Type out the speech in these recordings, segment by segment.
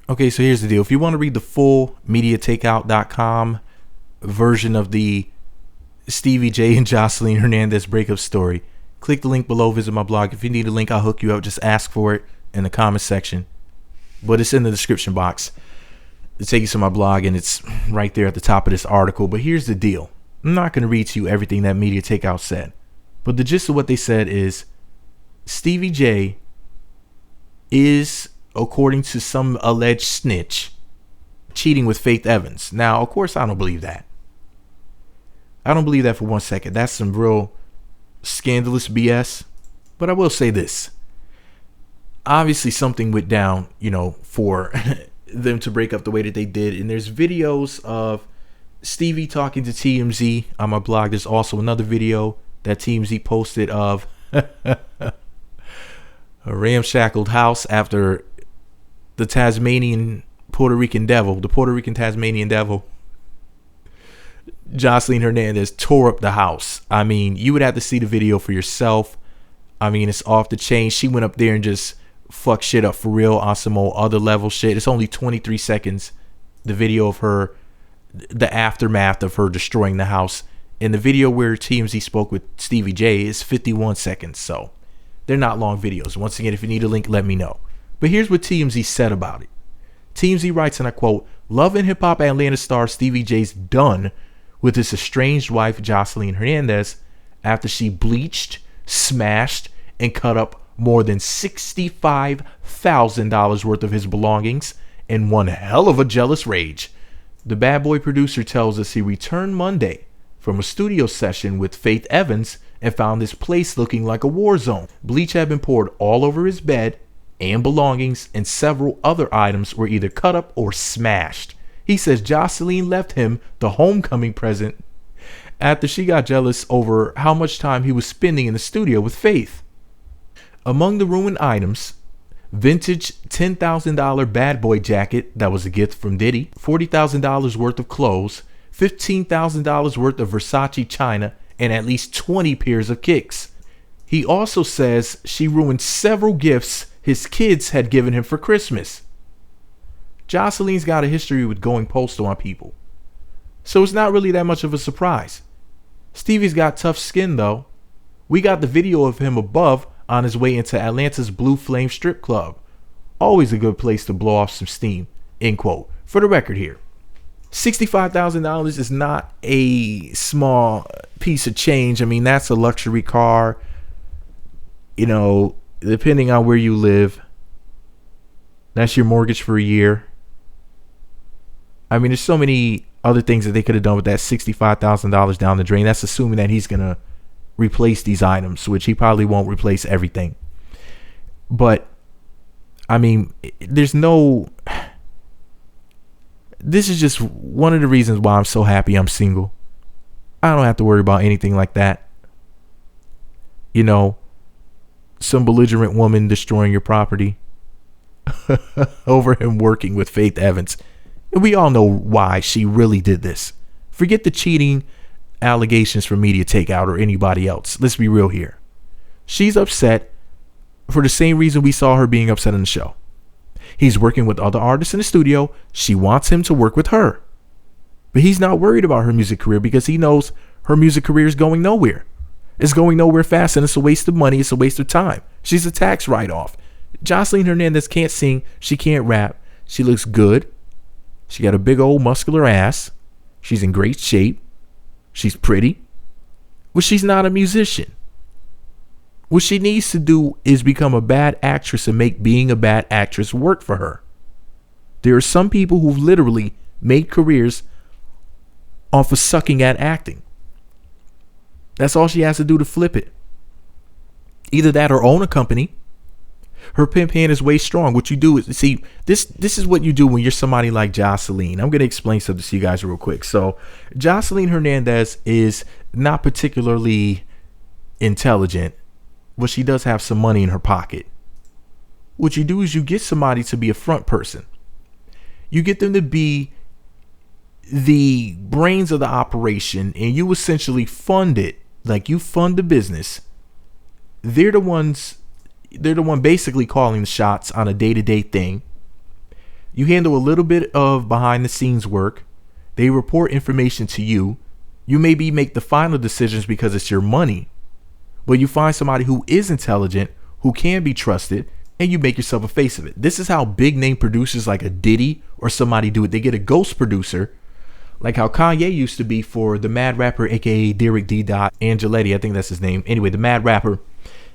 Okay, so here's the deal. If you want to read the full MediaTakeout.com version of the Stevie J and Joseline Hernandez breakup story, click the link below. Visit my blog. If you need a link, I'll hook you up. Just ask for it in the comment section. But it's in the description box. It'll take you to my blog, and it's right there at the top of this article. But here's the deal. I'm not going to read to you everything that Media Takeout said. But the gist of what they said is Stevie J is, according to some alleged snitch, cheating with Faith Evans. Now, of course, I don't believe that. I don't believe that for 1 second. That's some real scandalous BS. But I will say this. Obviously, something went down, for them to break up the way that they did. And there's videos of Stevie talking to TMZ on my blog. There's also another video that TMZ posted of a ramshackled house after the Tasmanian Puerto Rican devil, the Puerto Rican Tasmanian devil, Joseline Hernandez, tore up the house. I mean, you would have to see the video for yourself. I mean, it's off the chain. She went up there and just fucked shit up for real on some old other level shit. It's only 23 seconds, the video of her, the aftermath of her destroying the house. And the video where TMZ spoke with Stevie J is 51 seconds. So they're not long videos. Once again, if you need a link, let me know. But here's what TMZ said about it. TMZ writes, and I quote, "Love and Hip Hop Atlanta star Stevie J's done with his estranged wife Joseline Hernandez after she bleached, smashed, and cut up more than $65,000 worth of his belongings in one hell of a jealous rage." The bad boy producer tells us he returned Monday from a studio session with Faith Evans and found his place looking like a war zone. Bleach had been poured all over his bed and belongings, and several other items were either cut up or smashed. He says Joseline left him the homecoming present after she got jealous over how much time he was spending in the studio with Faith. Among the ruined items, vintage $10,000 bad boy jacket that was a gift from Diddy, $40,000 worth of clothes, $15,000 worth of Versace china, and at least 20 pairs of kicks. He also says she ruined several gifts his kids had given him for Christmas. Joseline's got a history with going postal on people, so it's not really that much of a surprise. Stevie's got tough skin though. We got the video of him above on his way into Atlanta's Blue Flame strip club. Always a good place to blow off some steam, end quote. For the record here, $65,000 is not a small piece of change. I mean, that's a luxury car. Depending on where you live, that's your mortgage for a year. I mean, there's so many other things that they could have done with that $65,000 down the drain. That's assuming that he's going to replace these items, which he probably won't replace everything. But, I mean, this is just one of the reasons why I'm so happy I'm single. I don't have to worry about anything like that. Some belligerent woman destroying your property over him working with Faith Evans. And we all know why she really did this. Forget the cheating allegations from Media Takeout or anybody else. Let's be real here. She's upset for the same reason we saw her being upset in the show. He's working with other artists in the studio. She wants him to work with her. But he's not worried about her music career because he knows her music career is going nowhere. It's going nowhere fast, and it's a waste of money. It's a waste of time. She's a tax write-off. Joseline Hernandez can't sing. She can't rap. She looks good. She got a big old muscular ass. She's in great shape. She's pretty. But she's not a musician. What she needs to do is become a bad actress and make being a bad actress work for her. There are some people who've literally made careers off of sucking at acting. That's all she has to do to flip it. Either that or own a company. Her pimp hand is way strong. What you do is, see, this is what you do when you're somebody like Joseline. I'm going to explain something to you guys real quick. So Joseline Hernandez is not particularly intelligent, but she does have some money in her pocket. What you do is you get somebody to be a front person. You get them to be the brains of the operation, and you essentially fund it. Like, you fund the business. They're the one basically calling the shots on a day-to-day thing. You handle a little bit of behind the scenes work. They report information to you. You maybe make the final decisions because it's your money. But you find somebody who is intelligent, who can be trusted, and you make yourself a face of it. This is how big name producers like a Diddy or somebody do it. They get a ghost producer, like how Kanye used to be for the Mad Rapper, aka Derek D. Angeletti, I think that's his name. Anyway, the Mad Rapper.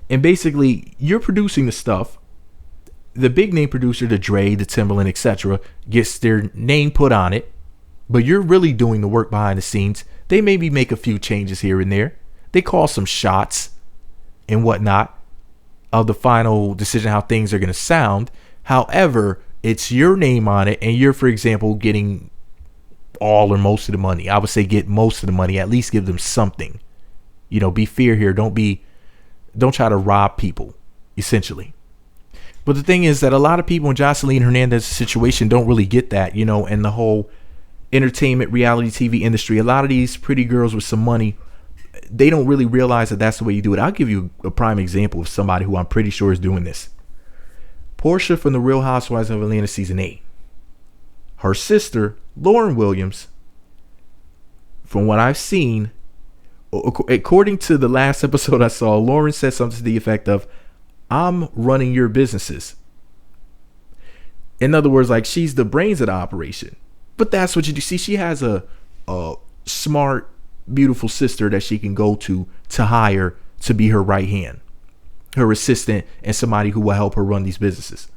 And basically, you're producing the stuff. The big name producer, the Dre, the Timbaland, etc., gets their name put on it, but you're really doing the work behind the scenes. They maybe make a few changes here and there. They call some shots and whatnot of the final decision, how things are going to sound. However, it's your name on it, and you're, for example, getting all or most of the money. I would say get most of the money. At least give them something. Be fair here. Don't try to rob people, essentially. But the thing is that a lot of people in Joseline Hernandez's situation don't really get that, and the whole entertainment reality TV industry. A lot of these pretty girls with some money, they don't really realize that that's the way you do it. I'll give you a prime example of somebody who I'm pretty sure is doing this. Portia from The Real Housewives of Atlanta season 8. Her sister, Lauren Williams, from what I've seen, according to the last episode I saw, Lauren said something to the effect of, "I'm running your businesses." In other words, like, she's the brains of the operation. But that's what you do. See, she has a smart, beautiful sister that she can go to hire to be her right hand, her assistant, and somebody who will help her run these businesses.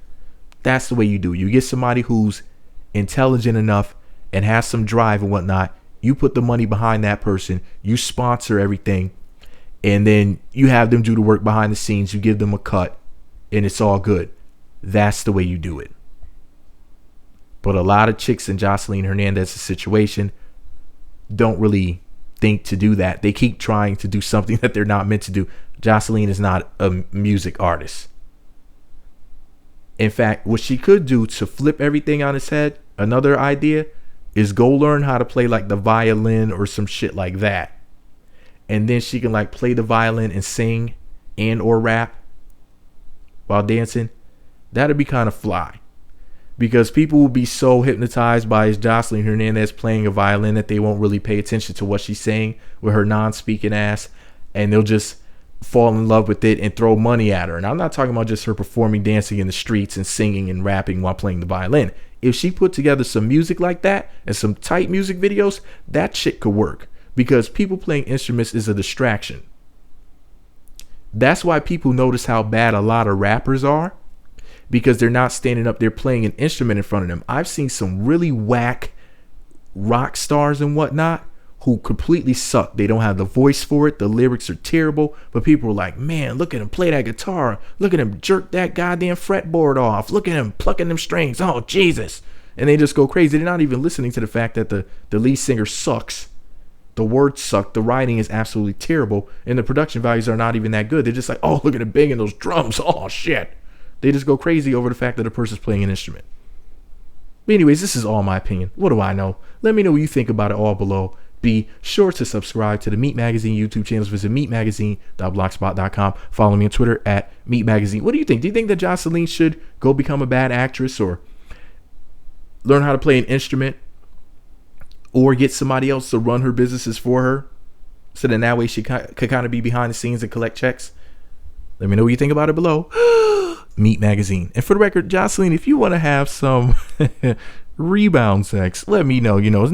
That's the way you do it. You get somebody who's intelligent enough and has some drive and whatnot. You put the money behind that person. You sponsor everything. And then you have them do the work behind the scenes. You give them a cut, and it's all good. That's the way you do it. But a lot of chicks in Joseline Hernandez's situation don't really think to do that. They keep trying to do something that they're not meant to do. Joseline is not a music artist. In fact, what she could do to flip everything on its head, another idea, is go learn how to play like the violin or some shit like that. And then she can like play the violin and sing and or rap while dancing. That'd be kind of fly. Because people will be so hypnotized by Joseline Hernandez playing a violin that they won't really pay attention to what she's saying with her non-speaking ass. And they'll just fall in love with it and throw money at her. And I'm not talking about just her performing, dancing in the streets and singing and rapping while playing the violin. If she put together some music like that and some tight music videos, that shit could work. Because people playing instruments is a distraction. That's why people notice how bad a lot of rappers are. Because they're not standing up there playing an instrument in front of them. I've seen some really whack rock stars and whatnot who completely suck. They don't have the voice for it. The lyrics are terrible. But people are like, man, look at him play that guitar. Look at him jerk that goddamn fretboard off. Look at him plucking them strings. Oh, Jesus. And they just go crazy. They're not even listening to the fact that the lead singer sucks. The words suck. The writing is absolutely terrible. And the production values are not even that good. They're just like, oh, look at him banging those drums. Oh, shit. They just go crazy over the fact that a person's playing an instrument. But anyways, this is all my opinion. What do I know? Let me know what you think about it all below. Be sure to subscribe to the Meat Magazine YouTube channels. Visit meatmagazine.blogspot.com. Follow me on Twitter at Meat Magazine. What do you think? Do you think that Joseline should go become a bad actress or learn how to play an instrument or get somebody else to run her businesses for her so that way she could kind of be behind the scenes and collect checks? Let me know what you think about it below. Meat Magazine. And for the record, Joseline, if you want to have some rebound sex, let me know. It's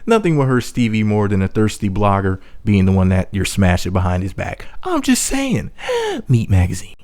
nothing with her Stevie more than a thirsty blogger being the one that you're smashing behind his back. I'm just saying. Meat Magazine.